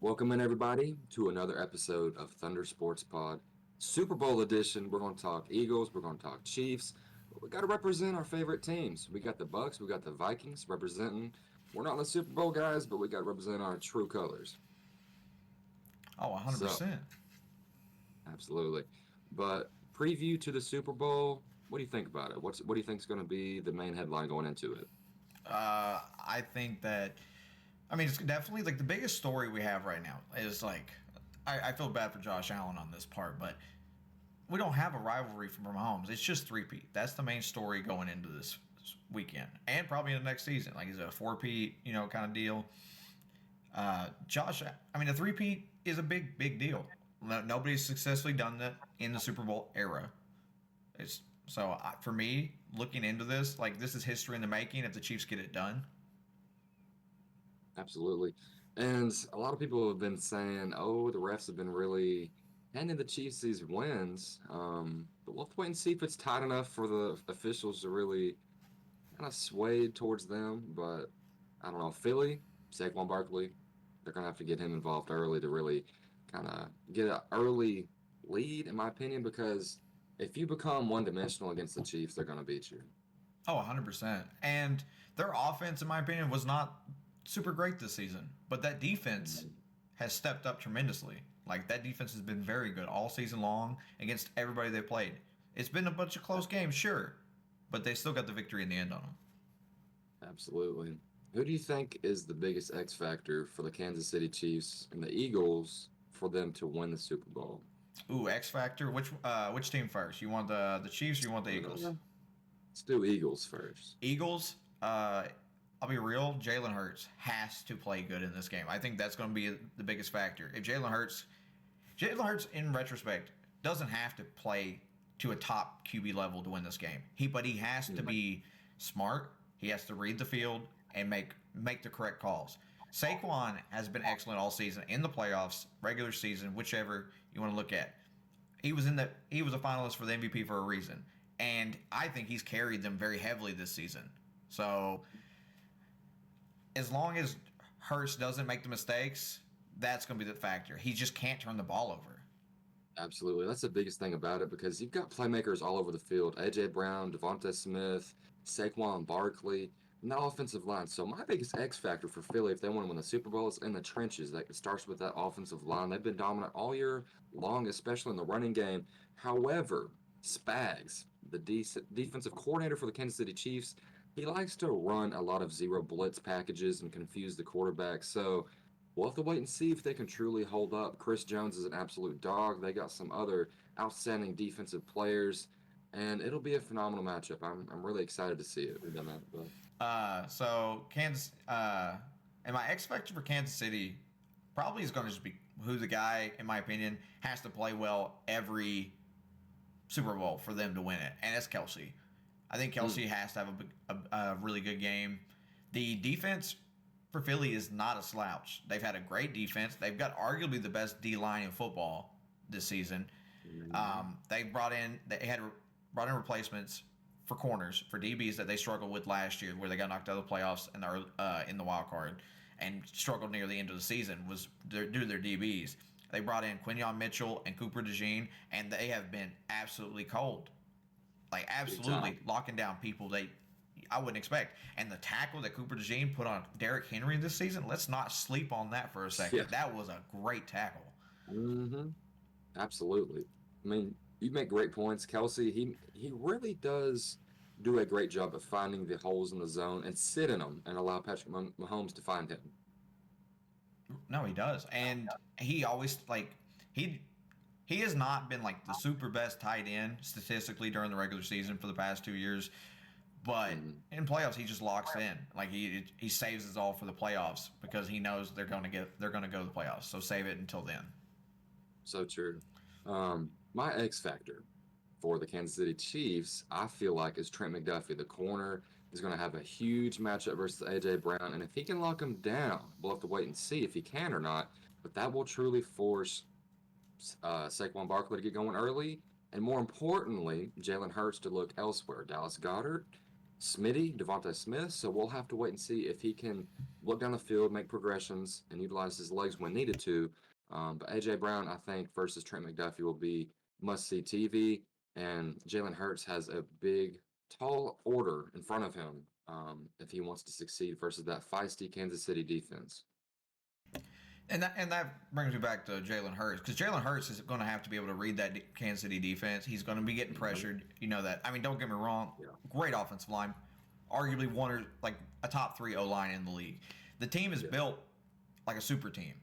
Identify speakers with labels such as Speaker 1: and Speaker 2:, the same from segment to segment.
Speaker 1: Welcome in, everybody, to another episode of Thunder Sports Pod. Super Bowl edition. We're going to talk Eagles. We're going to talk Chiefs. But we got to represent our favorite teams. We got the Bucks. We got the Vikings representing. We're not in the Super Bowl, guys, but we got to represent our true colors.
Speaker 2: Oh,
Speaker 1: So,
Speaker 2: 100%.
Speaker 1: absolutely. But preview to the Super Bowl. What do you think about it? What do you think is going to be the main headline going into it?
Speaker 2: I think that, it's definitely like the biggest story we have right now is like, I feel bad for Josh Allen on this part, but we don't have a rivalry from Mahomes. It's just three-peat. That's the main story going into this weekend and probably in the next season. Like, is it a four-peat, kind of deal? A three-peat is a big deal. Nobody's successfully done that in the Super Bowl era. For me, looking into this, like this is history in the making if the Chiefs get it done.
Speaker 1: Absolutely. And a lot of people have been saying, oh, the refs have been really handing the Chiefs these wins. But we'll have to wait and see if it's tight enough for the officials to really kind of sway towards them. But I don't know. Philly, Saquon Barkley, they're going to have to get him involved early to really kind of get an early lead, in my opinion, because if you become one dimensional against the Chiefs, they're going to beat you.
Speaker 2: Oh, 100%. And their offense, in my opinion, was not super great this season, but that defense has stepped up tremendously. Like that defense has been very good all season long against everybody they played. It's been a bunch of close games, sure, but they still got the victory in the end on them.
Speaker 1: Absolutely. Who do you think is the biggest X factor for the Kansas City Chiefs and the Eagles for them to win the Super Bowl?
Speaker 2: Ooh, X Factor. Which team first? You want the Chiefs or you want the Eagles?
Speaker 1: Let's do Eagles first.
Speaker 2: Eagles, I'll be real, Jalen Hurts has to play good in this game. I think that's going to be the biggest factor. If Jalen Hurts, in retrospect, doesn't have to play to a top QB level to win this game. But he has to be smart. He has to read the field and make the correct calls. Saquon has been excellent all season in the playoffs, regular season, whichever you want to look at. He was a finalist for the MVP for a reason, and I think he's carried them very heavily this season. So as long as Hurts doesn't make the mistakes, that's going to be the factor. He just can't turn the ball over.
Speaker 1: Absolutely. That's the biggest thing about it because you've got playmakers all over the field. A.J. Brown, Devonta Smith, Saquon Barkley, and that offensive line. So my biggest X factor for Philly, if they want to win the Super Bowl, is in the trenches. Like, it starts with that offensive line. They've been dominant all year long, especially in the running game. However, Spags, the defensive coordinator for the Kansas City Chiefs, he likes to run a lot of zero blitz packages and confuse the quarterback. So we'll have to wait and see if they can truly hold up. Chris Jones is an absolute dog. They got some other outstanding defensive players, and it'll be a phenomenal matchup. I'm really excited to see it. We've done that, but
Speaker 2: So Kansas, and my X factor for Kansas City probably is going to just be who the guy, in my opinion, has to play well every Super Bowl for them to win it, and that's Kelsey. I think Kelsey has to have a really good game. The defense for Philly is not a slouch. They've had a great defense. They've got arguably the best D line in football this season. They had brought in replacements for corners for DBs that they struggled with last year, where they got knocked out of the playoffs in the wild card and struggled near the end of the season was due to their DBs. They brought in Quinyon Mitchell and Cooper DeJean, and they have been absolutely cold. Like absolutely locking down people I wouldn't expect. And the tackle that Cooper DeJean put on Derrick Henry this season, let's not sleep on that for a second.
Speaker 1: yeah.
Speaker 2: That was a great tackle.
Speaker 1: hmm Absolutely. I mean, you make great points. Kelsey, he really does do a great job of finding the holes in the zone and sit in them and allow Patrick Mahomes to find him.
Speaker 2: No, he does. And he always he has not been like the super best tight end statistically during the regular season for the past 2 years. But in playoffs, he just locks in. Like he saves his all for the playoffs because he knows they're going to go to the playoffs. So save it until then.
Speaker 1: So true. My X factor for the Kansas City Chiefs, I feel like, is Trent McDuffie. The corner is going to have a huge matchup versus A.J. Brown, and if he can lock him down, we'll have to wait and see if he can or not. But that will truly force Saquon Barkley to get going early, and more importantly, Jalen Hurts to look elsewhere. Dallas Goedert, Devontae Smith. So we'll have to wait and see if he can look down the field, make progressions, and utilize his legs when needed to. But AJ Brown, I think, versus Trent McDuffie will be must-see TV, and Jalen Hurts has a big, tall order in front of him if he wants to succeed versus that feisty Kansas City defense.
Speaker 2: And that brings me back to Jalen Hurts, because Jalen Hurts is going to have to be able to read that Kansas City defense. He's going to be getting pressured. You know that. I mean, don't get me wrong.
Speaker 1: Yeah.
Speaker 2: Great offensive line, arguably one or like a top 3 O line in the league. The team is built like a super team.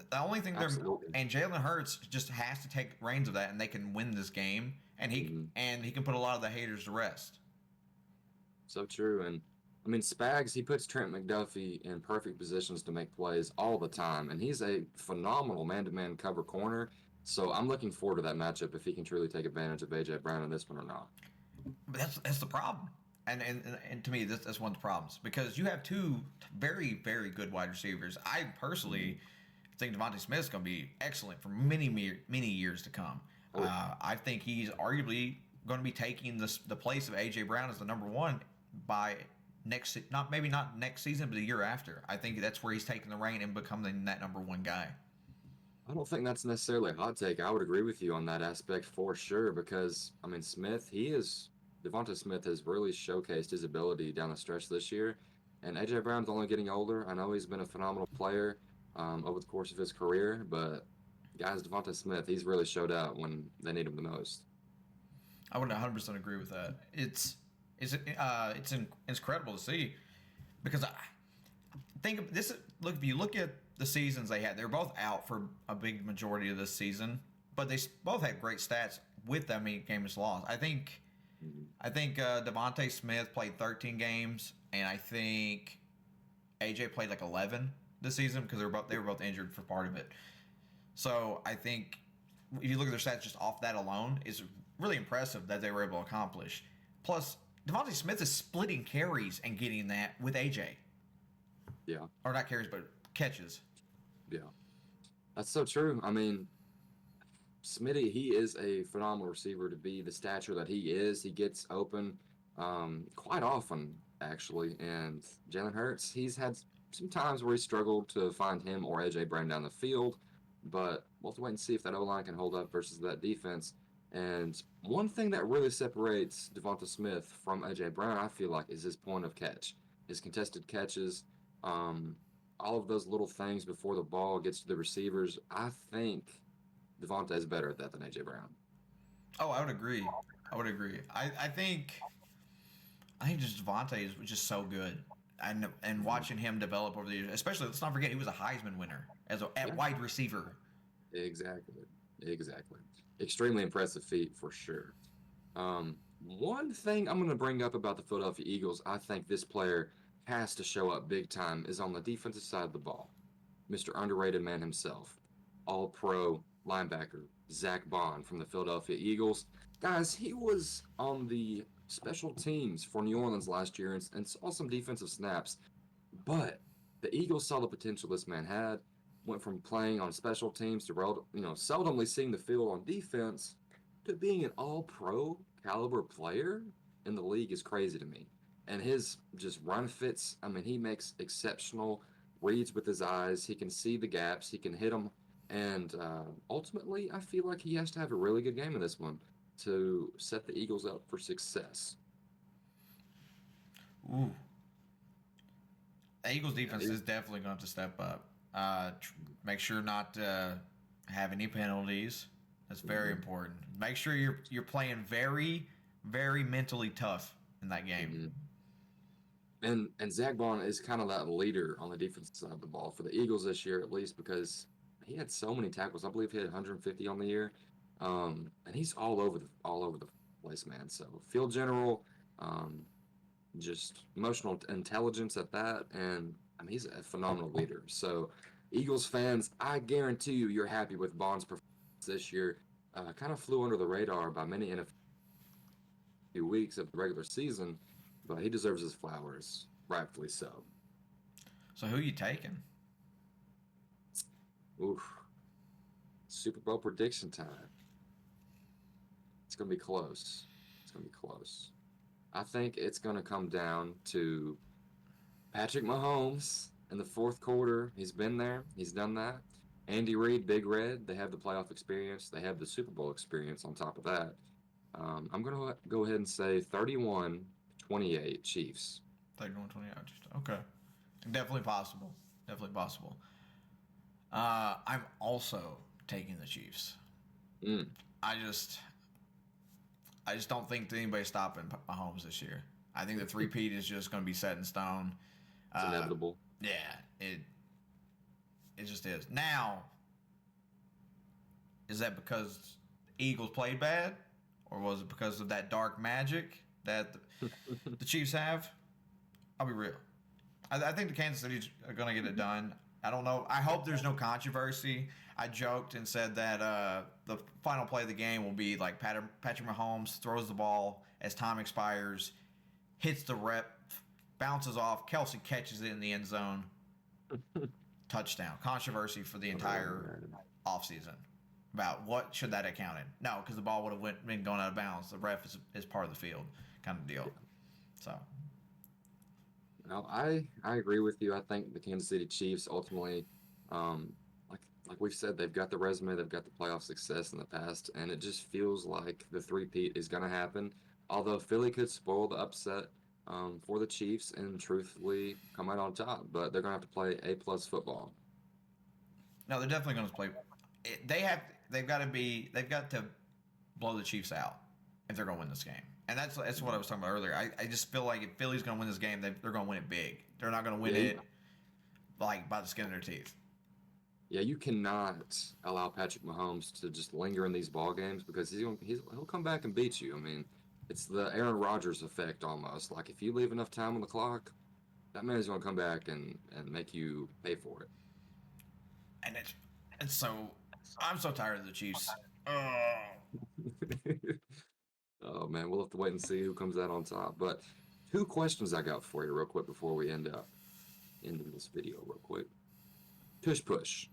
Speaker 2: The only thing
Speaker 1: Absolutely.
Speaker 2: and Jalen Hurts just has to take reins of that, and they can win this game, and he can put a lot of the haters to rest.
Speaker 1: So true. And I mean, Spags, he puts Trent McDuffie in perfect positions to make plays all the time. And he's a phenomenal man to man cover corner. So I'm looking forward to that matchup if he can truly take advantage of A.J. Brown in this one or not.
Speaker 2: But that's the problem. And to me, that's one of the problems, because you have two very, very good wide receivers. I personally think Devontae Smith is going to be excellent for many, many years to come. I think he's arguably going to be taking the place of A.J. Brown as the number one by not next season, but the year after. I think that's where he's taking the reign and becoming that number one guy.
Speaker 1: I don't think that's necessarily a hot take. I would agree with you on that aspect for sure because, I mean, Devonta Smith has really showcased his ability down the stretch this year. And A.J. Brown's only getting older. I know he's been a phenomenal player over the course of his career, but guys, Devonta Smith, he's really showed out when they need him the most.
Speaker 2: I would 100% agree with that. It's incredible to see, because I think of this. Look, if you look at the seasons they had, they were both out for a big majority of this season, but they both had great stats with that many games lost. I think Devontae Smith played 13 games, and I think AJ played like 11 this season, because they were both injured for part of it. So I think if you look at their stats just off that alone, it's really impressive that they were able to accomplish. Plus, Devontae Smith is splitting carries and getting that with AJ.
Speaker 1: Yeah.
Speaker 2: Or not carries, but catches.
Speaker 1: Yeah. That's so true. I mean, Smitty, he is a phenomenal receiver to be the stature that he is. He gets open quite often, actually. And Jalen Hurts, he's had some times where he struggled to find him or A.J. Brown down the field. But we'll have to wait and see if that O-line can hold up versus that defense. And one thing that really separates Devonta Smith from A.J. Brown, I feel like, is his point of catch. His contested catches, all of those little things before the ball gets to the receivers. I think Devonta is better at that than A.J. Brown.
Speaker 2: Oh, I would agree. I think just Devontae is just so good. And watching him develop over the years, especially, let's not forget, he was a Heisman winner at wide receiver.
Speaker 1: Exactly. Extremely impressive feat for sure. One thing I'm going to bring up about the Philadelphia Eagles, I think this player has to show up big time, is on the defensive side of the ball. Mr. Underrated Man himself, All-Pro linebacker, Zach Bond from the Philadelphia Eagles. Guys, he was on the special teams for New Orleans last year and saw some defensive snaps, but the Eagles saw the potential this man had, went from playing on special teams to seldomly seeing the field on defense to being an all-pro caliber player in the league is crazy to me. And his just run fits, I mean, he makes exceptional reads with his eyes. He can see the gaps. He can hit them. And ultimately, I feel like he has to have a really good game in this one to set the Eagles up for success.
Speaker 2: Ooh. The Eagles defense is definitely going to step up. Make sure not to have any penalties. That's very important. Make sure you're playing very, very mentally tough in that game.
Speaker 1: And Zach Bond is kind of that leader on the defensive side of the ball for the Eagles this year, at least, because he had so many tackles. I believe he had 150 on the year, and he's all over the place, man. So field general, just emotional intelligence at that, and I mean he's a phenomenal leader. So Eagles fans, I guarantee you're happy with Bond's performance this year. Kind of flew under the radar by many in a few weeks of the regular season, but he deserves his flowers, rightfully so.
Speaker 2: So who are you taking?
Speaker 1: Oof. Super Bowl prediction time. It's gonna be close. I think it's going to come down to Patrick Mahomes in the fourth quarter. He's been there. He's done that. Andy Reid, Big Red. They have the playoff experience. They have the Super Bowl experience on top of that. I'm going to go ahead and say 31-28 Chiefs.
Speaker 2: 31-28. Okay. Definitely possible. Definitely possible. I'm also taking the Chiefs.
Speaker 1: Mm,
Speaker 2: I just don't think that anybody's stopping Mahomes this year. I think the three-peat is just going to be set in stone.
Speaker 1: it's inevitable.
Speaker 2: Yeah, it just is. Now, is that because the Eagles played bad, or was it because of that dark magic that the Chiefs have? I'll be real. I think the Kansas City's are going to get it done. I don't know. I hope there's no controversy. I joked and said that the final play of the game will be like Patrick Mahomes throws the ball as time expires, hits the rep, bounces off. Kelsey catches it in the end zone. Touchdown. Controversy for the entire offseason about what should that have counted. No, because the ball would have been going out of bounds. The ref is part of the field kind of deal. So.
Speaker 1: No, I agree with you. I think the Kansas City Chiefs ultimately, like we've said, they've got the resume, they've got the playoff success in the past, and it just feels like the three-peat is going to happen. Although Philly could spoil the upset for the Chiefs and truthfully come out on top, but they're going to have to play A-plus football.
Speaker 2: No, they're definitely going to play. They've got to blow the Chiefs out if they're going to win this game. And that's what I was talking about earlier. I just feel like if Philly's going to win this game, they're going to win it big. They're not going to win it like by the skin of their teeth.
Speaker 1: Yeah, you cannot allow Patrick Mahomes to just linger in these ball games because he'll come back and beat you. I mean, it's the Aaron Rodgers effect almost. Like if you leave enough time on the clock, that man's going to come back and make you pay for it.
Speaker 2: And it's so I'm so tired of the Chiefs. Oh.
Speaker 1: Oh man, we'll have to wait and see who comes out on top. But two questions I got for you real quick before we end up ending this video real quick. Tush push.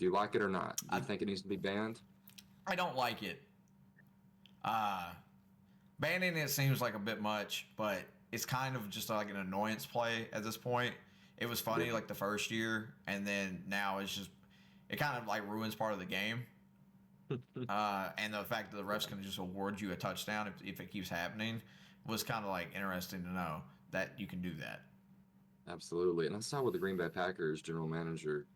Speaker 1: Do you like it or not? Do you think it needs to be banned?
Speaker 2: I don't like it. Banning it seems like a bit much, but it's kind of just like an annoyance play at this point. It was funny like the first year, and then now it kind of like ruins part of the game. And the fact that the refs can just award you a touchdown if it keeps happening was kind of like interesting to know that you can do that.
Speaker 1: Absolutely. And I saw with the Green Bay Packers general manager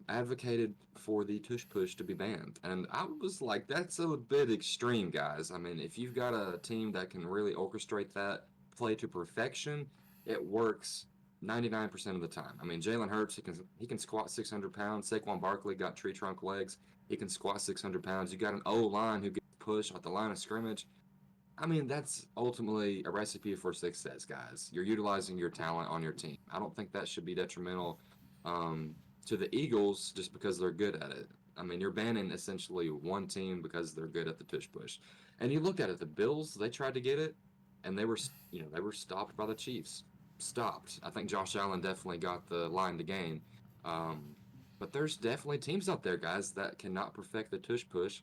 Speaker 1: advocated for the tush push to be banned. And I was like, that's a bit extreme, guys. I mean, if you've got a team that can really orchestrate that play to perfection, it works 99% of the time. I mean, Jalen Hurts, he can squat 600 pounds. Saquon Barkley got tree trunk legs. He can squat 600 pounds. You got an O-line who gets pushed at the line of scrimmage. I mean, that's ultimately a recipe for success, guys. You're utilizing your talent on your team. I don't think that should be detrimental to the Eagles just because they're good at it. I mean, you're banning essentially one team because they're good at the tush push. And you look at it, the Bills, they tried to get it, and they were stopped by the Chiefs. Stopped. I think Josh Allen definitely got the line to gain. But there's definitely teams out there, guys, that cannot perfect the tush push,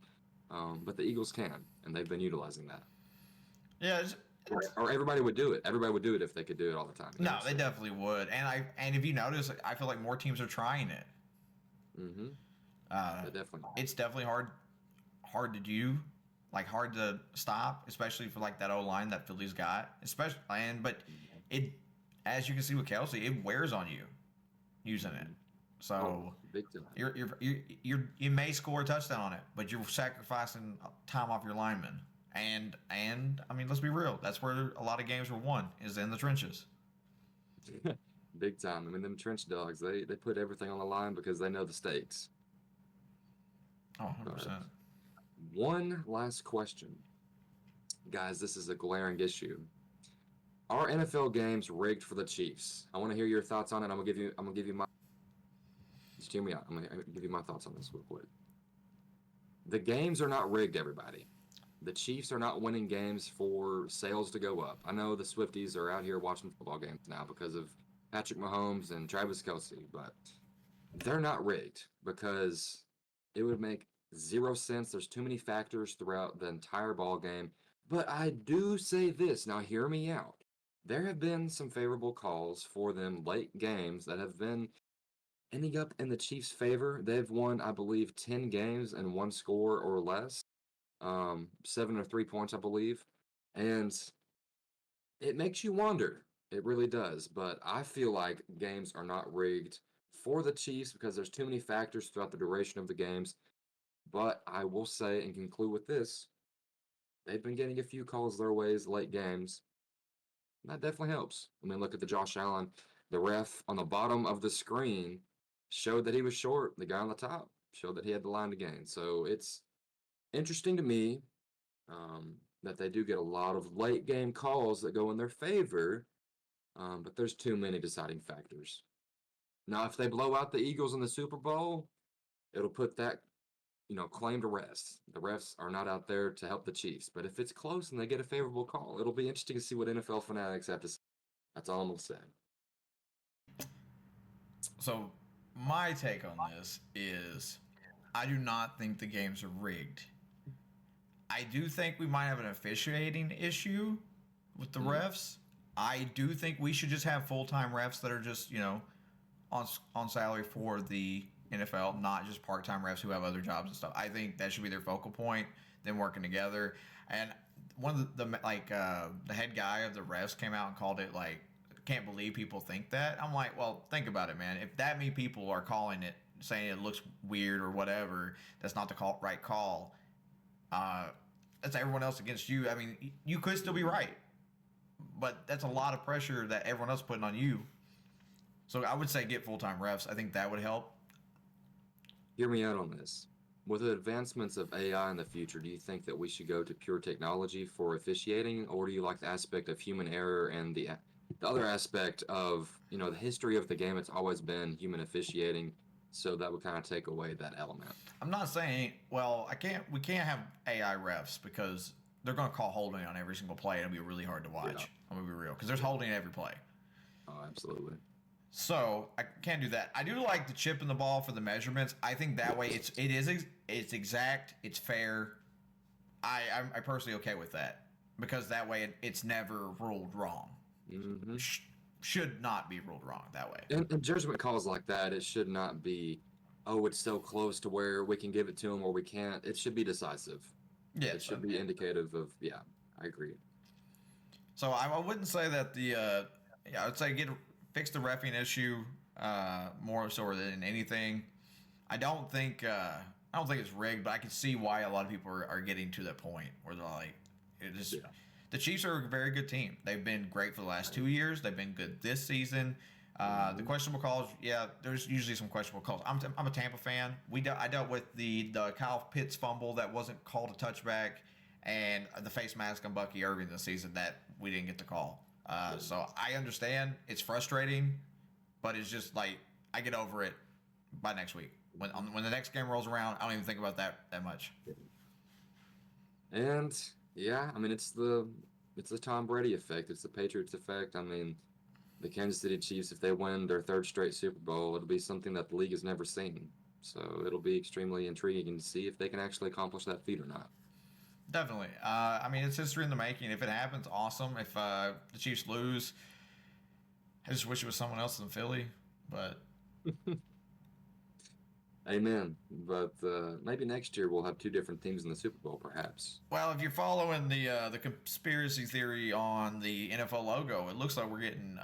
Speaker 1: but the Eagles can, and they've been utilizing that.
Speaker 2: Yeah,
Speaker 1: or everybody would do it. Everybody would do it if they could do it all the time.
Speaker 2: No, they definitely would. And if you notice, I feel like more teams are trying it.
Speaker 1: Mm-hmm. Definitely.
Speaker 2: It's definitely hard to do, like hard to stop, especially for like that O line that Philly's got. But it, as you can see with Kelsey, it wears on you using it. So
Speaker 1: big time.
Speaker 2: you may score a touchdown on it, but you're sacrificing time off your linemen. And I mean, let's be real. That's where a lot of games were won, is in the trenches.
Speaker 1: Big time. I mean, them trench dogs, they put everything on the line because they know the stakes.
Speaker 2: Oh, 100%.
Speaker 1: One last question. Guys, this is a glaring issue. Are NFL games rigged for the Chiefs? I want to hear your thoughts on it. I'm gonna give you my just hear me out. I'm gonna give you my thoughts on this real quick. The games are not rigged, everybody. The Chiefs are not winning games for sales to go up. I know the Swifties are out here watching football games now because of Patrick Mahomes and Travis Kelce, but they're not rigged because it would make zero sense. There's too many factors throughout the entire ball game. But I do say this, now hear me out. There have been some favorable calls for them late games that have been ending up in the Chiefs' favor. They've won, I believe, 10 games and one score or less, 7 or 3 points, I believe. And it makes you wonder. It really does. But I feel like games are not rigged for the Chiefs because there's too many factors throughout the duration of the games. But I will say and conclude with this, they've been getting a few calls their ways late games. That definitely helps. I mean, look at the Josh Allen. The ref on the bottom of the screen showed that he was short. The guy on the top showed that he had the line to gain. So it's interesting to me that they do get a lot of late game calls that go in their favor, but there's too many deciding factors. Now, if they blow out the Eagles in the Super Bowl, it'll put that claim to rest. The refs are not out there to help the Chiefs. But if it's close and they get a favorable call, it'll be interesting to see what NFL fanatics have to say. That's all I'm gonna say.
Speaker 2: So my take on this is I do not think the games are rigged. I do think we might have an officiating issue with the refs. I do think we should just have full-time refs that are just, on salary for the NFL, not just part-time refs who have other jobs and stuff. I think that should be their focal point, them working together. And one of the head guy of the refs came out and called it like, can't believe people think that. I'm like, well, think about it, man. If that many people are calling it, saying it looks weird or whatever, that's not the right call. That's everyone else against you. I mean, you could still be right, but that's a lot of pressure that everyone else is putting on you. So I would say get full-time refs. I think that would help.
Speaker 1: Hear me out on this. With the advancements of AI in the future, do you think that we should go to pure technology for officiating, or do you like the aspect of human error and the other aspect of the history of the game? It's always been human officiating, so that would kind of take away that element.
Speaker 2: I'm not saying, well, we can't have AI refs because they're going to call holding on every single play. It'll be really hard to watch.
Speaker 1: Yeah.
Speaker 2: I'm going to be real because there's holding every play.
Speaker 1: Oh, absolutely.
Speaker 2: So I can't do that. I do like the chip in the ball for the measurements. I think that way it's exact, it's fair. I'm personally okay with that because that way it's never ruled wrong.
Speaker 1: Mm-hmm.
Speaker 2: Should not be ruled wrong that way.
Speaker 1: And judgment calls like that, it should not be, oh, it's so close to where we can give it to them or we can't. It should be decisive.
Speaker 2: Yeah,
Speaker 1: it should be indicative of. Yeah, I agree.
Speaker 2: So I wouldn't say that I'd say fix the reffing issue more so than anything. I don't think it's rigged, but I can see why a lot of people are getting to that point where they're like, the Chiefs are a very good team. They've been great for the last 2 years. They've been good this season. The questionable calls, there's usually some questionable calls. I'm a Tampa fan. I dealt with the Kyle Pitts fumble that wasn't called a touchback, and the face mask on Bucky Irving this season that we didn't get the call. So I understand it's frustrating, but it's just like I get over it by next week. When the next game rolls around, I don't even think about that much.
Speaker 1: And yeah, I mean it's the Tom Brady effect. It's the Patriots effect. I mean, the Kansas City Chiefs, if they win their third straight Super Bowl, it'll be something that the league has never seen. So it'll be extremely intriguing to see if they can actually accomplish that feat or not.
Speaker 2: Definitely. I mean, it's history in the making. If it happens, awesome. If the Chiefs lose, I just wish it was someone else than Philly. But
Speaker 1: Amen. But maybe next year we'll have two different teams in the Super Bowl, perhaps.
Speaker 2: well, if you're following the conspiracy theory on the NFL logo, it looks like we're getting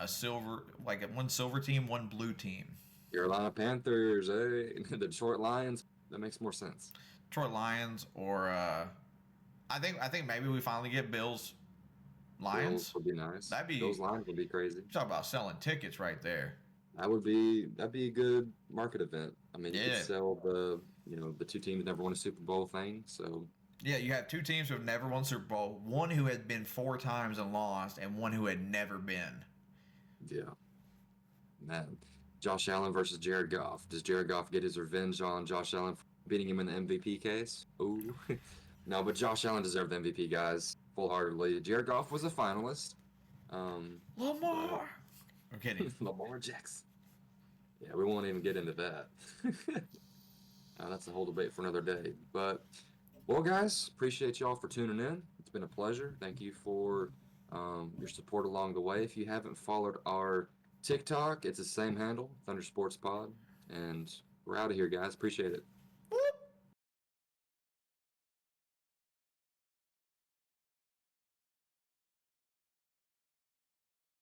Speaker 2: one silver team, one blue team.
Speaker 1: Carolina Panthers, the Detroit Lions. That makes more sense.
Speaker 2: Detroit Lions, or I think maybe we finally get Bills Lions.
Speaker 1: Bills would be nice. Bills Lions would be crazy.
Speaker 2: Talk about selling tickets right there.
Speaker 1: That'd be a good market event. I mean, you could sell the two teams never won a Super Bowl thing. So
Speaker 2: yeah, you have two teams who have never won Super Bowl, one who had been 4 times and lost, and one who had never been.
Speaker 1: Yeah, man. Josh Allen versus Jared Goff. Does Jared Goff get his revenge on Josh Allen for beating him in the MVP case? Ooh. No, but Josh Allen deserved the MVP, guys, full-heartedly. Jared Goff was a finalist.
Speaker 2: Lamar. I'm kidding.
Speaker 1: Lamar Jackson. Yeah, we won't even get into that. That's a whole debate for another day. But Well, guys, appreciate y'all for tuning in. It's been a pleasure. Thank you for your support along the way. If you haven't followed our TikTok, it's the same handle, Thunder Sports Pod. And we're out of here, guys. Appreciate it.